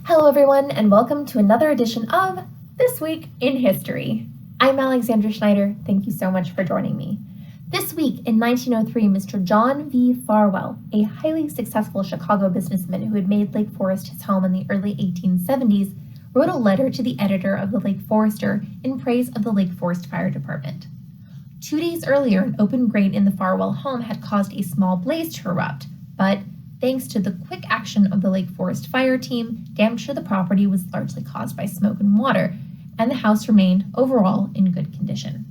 Hello everyone, and welcome to another edition of This Week in History. I'm Alexandra Schneider. Thank you so much for joining me. This week in 1903, Mr. John V. Farwell, a highly successful Chicago businessman who had made Lake Forest his home in the early 1870s, wrote a letter to the editor of the Lake Forester in praise of the Lake Forest Fire Department. 2 days earlier, an open grate in the Farwell home had caused a small blaze to erupt, but thanks to the quick action of the Lake Forest fire team, damage to the property was largely caused by smoke and water, and the house remained overall in good condition.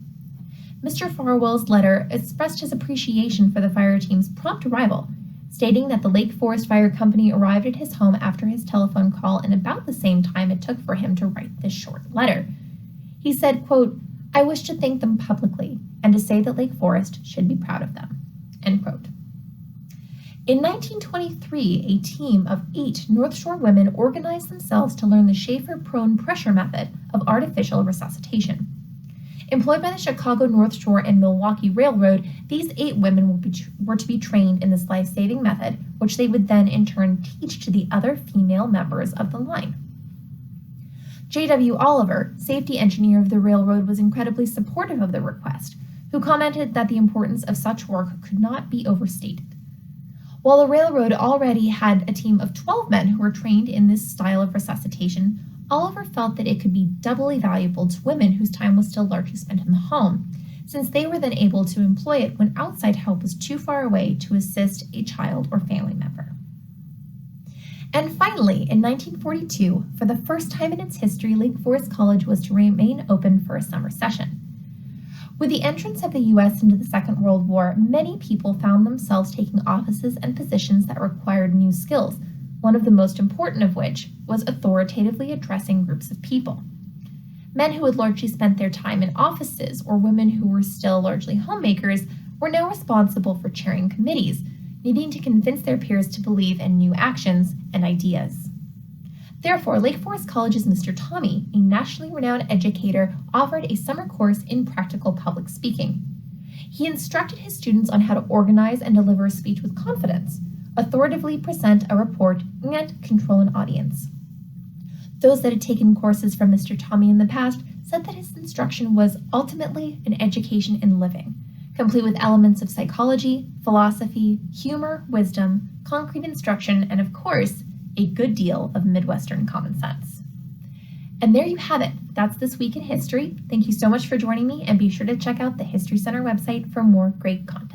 Mr. Farwell's letter expressed his appreciation for the fire team's prompt arrival, stating that the Lake Forest Fire Company arrived at his home after his telephone call in about the same time it took for him to write this short letter. He said, quote, "I wish to thank them publicly and to say that Lake Forest should be proud of them," end quote. In 1923, a team of 8 North Shore women organized themselves to learn the Schaefer-Prone pressure method of artificial resuscitation. Employed by the Chicago North Shore and Milwaukee Railroad, these 8 women were to be trained in this life-saving method, which they would then in turn teach to the other female members of the line. J.W. Oliver, safety engineer of the railroad, was incredibly supportive of the request, who commented that the importance of such work could not be overstated. While the railroad already had a team of 12 men who were trained in this style of resuscitation, Oliver felt that it could be doubly valuable to women whose time was still largely spent in the home, since they were then able to employ it when outside help was too far away to assist a child or family member. And finally, in 1942, for the first time in its history, Lake Forest College was to remain open for a summer session. With the entrance of the U.S. into the Second World War, many people found themselves taking offices and positions that required new skills, one of the most important of which was authoritatively addressing groups of people. Men who had largely spent their time in offices, or women who were still largely homemakers, were now responsible for chairing committees, needing to convince their peers to believe in new actions and ideas. Therefore, Lake Forest College's Mr. Tommy, a nationally renowned educator, offered a summer course in practical public speaking. He instructed his students on how to organize and deliver a speech with confidence, authoritatively present a report, and control an audience. Those that had taken courses from Mr. Tommy in the past said that his instruction was ultimately an education in living, complete with elements of psychology, philosophy, humor, wisdom, concrete instruction, and of course, a good deal of Midwestern common sense. And there you have it. That's This Week in History. Thank you so much for joining me, and be sure to check out the History Center website for more great content.